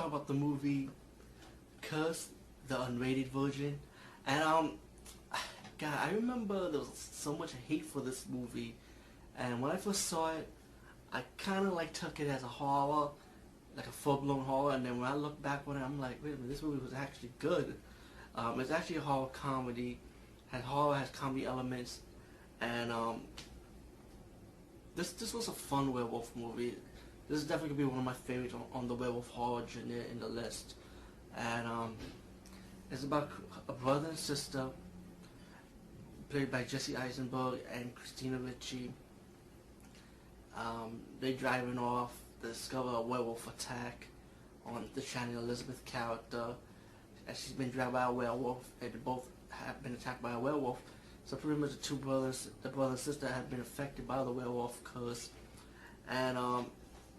talk about the movie Curse, the unrated version. And God, I remember there was so much hate for this movie, and when I first saw it, I kind of like took it as a horror, like a full-blown horror. And then when I look back on it, I'm like, wait a minute, this movie was actually good. It's actually a horror comedy, has comedy elements, and this was a fun werewolf movie. This is definitely gonna be one of my favorites on the werewolf horror genre in the list. And it's about a brother and sister, played by Jesse Eisenberg and Christina Ricci. They're driving off. They discover a werewolf attack on the Shannon Elizabeth character, as she's been dragged by a werewolf, and they both have been attacked by a werewolf. So pretty much the two brothers, the brother and sister, have been affected by the werewolf curse. And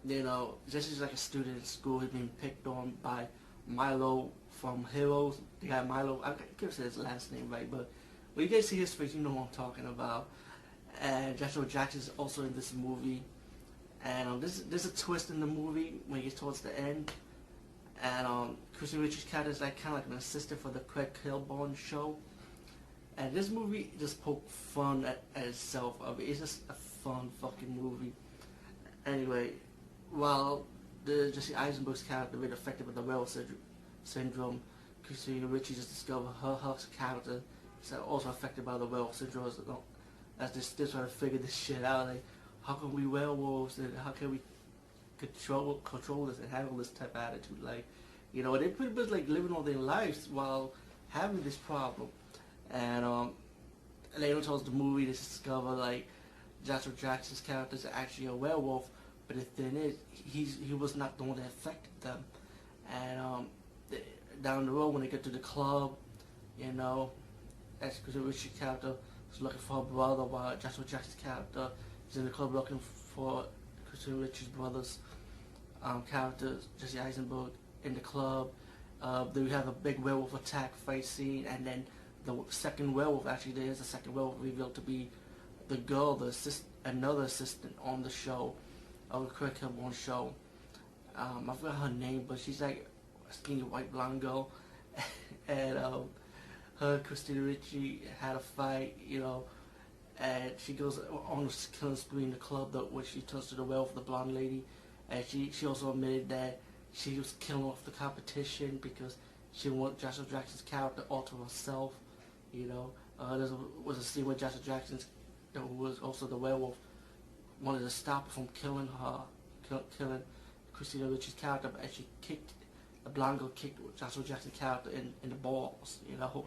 you know, Jesse's like a student in school. He's being picked on by Milo from Heroes. The guy Milo, I can't say his last name right, but when you guys see his face, you know what I'm talking about. And Joshua Jackson's also in this movie. And there's a twist in the movie when you get towards the end. And Christian Ricci's character is like kind of like an assistant for the Craig Kilborn show. And this movie just poked fun at itself. I mean, it's just a fun fucking movie. Anyway, while the Jesse Eisenberg's character been affected with the werewolf syndrome, Christina Ricci just discovered her character is also affected by the werewolf syndrome. As they still trying to figure this shit out, like how can we werewolves and how can we control this and handle this type of attitude? Like, you know, they pretty much like living all their lives while having this problem. And later towards the movie, they discover like Joshua Jackson's character is actually a werewolf, but the thing is, he was not the one that affected them. And down the road when they get to the club, you know, as Christina Ricci's character is looking for her brother, while Joshua Jackson's character is in the club looking for Christina Ricci's brother's character, Jesse Eisenberg, in the club. Then we have a big werewolf attack fight scene, and then the second werewolf, actually there is a second werewolf revealed to be the girl, another assistant on the show, of the Craig Kilborn show. I forgot her name, but she's like a skinny white blonde girl. And her and Christina Ricci had a fight, you know, and she goes on a killing spree in the club when she turns to the werewolf, the blonde lady. And she also admitted that she was killing off the competition because she didn't want Joshua Jackson's character all to herself, you know. There was a scene where Joshua Jackson, who was also the werewolf, wanted to stop her from killing killing Christina Ricci's character, but she the blonde girl kicked Joshua Jackson's character in the balls, you know.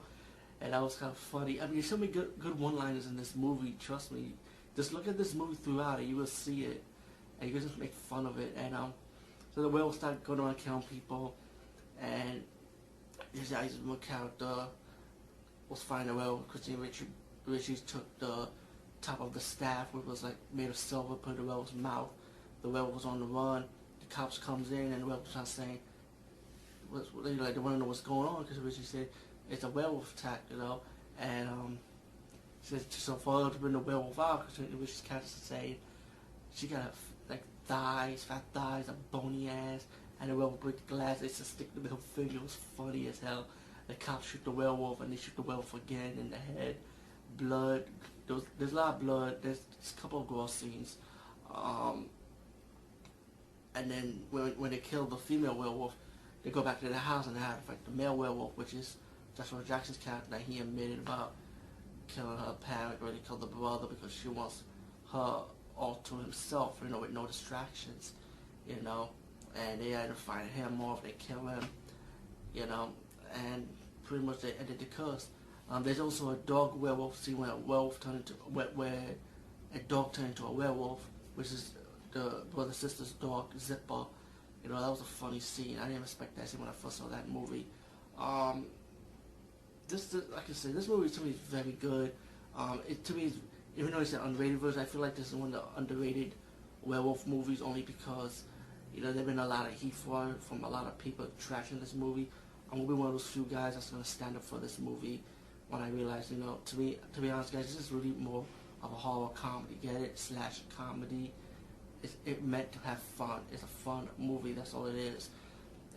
And that was kind of funny. I mean, there's so many good one-liners in this movie, trust me. Just look at this movie throughout and you will see it. And you can just make fun of it. And so the werewolf started going around killing people, and Jesse Eisenberg's character was fighting the werewolf. Christina Ricci took the top of the staff, which was like made of silver, put in the werewolf's mouth. The werewolf was on the run. The cops comes in, and the werewolf starts saying, they want to know what's going on, because Ricci said it's a werewolf attack, you know. And says so for her to bring the werewolf out, because Ricci's character saying she got like thighs, fat thighs, a bony ass, and the werewolf break the glass. They just stick the middle finger. It was funny as hell. The cops shoot the werewolf, and they shoot the werewolf again in the head. Blood. There's a lot of blood. There's a couple of gore scenes. And then when they kill the female werewolf, they go back to the house and they have to fight the male werewolf, which is Joshua Jackson's character that he admitted about killing her parent, or they killed the brother because she wants her all to himself, you know, with no distractions, you know. And they either fight him off, they kill him, you know, and pretty much they ended the curse. There's also a dog werewolf scene where a dog turned into a werewolf, which is the brother sister's dog Zipper. You know, that was a funny scene. I didn't expect that scene when I first saw that movie. Like I said, this movie to me is very good. To me, even though it's an underrated version, I feel like this is one of the underrated werewolf movies, only because, you know, there's been a lot of heat for it from a lot of people trashing this movie. I'm gonna be one of those few guys that's gonna stand up for this movie when I realize, you know, to be honest, guys, this is really more of a horror comedy. Get it? / comedy. It meant to have fun. It's a fun movie. That's all it is.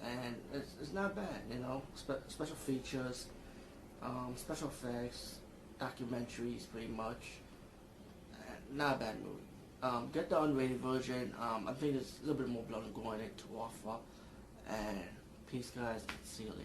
and it's not bad, you know. Special features, special effects, documentaries, pretty much. Not a bad movie. Get the unrated version. I think there's a little bit more blood and gore in it to offer. And peace, guys. See you later.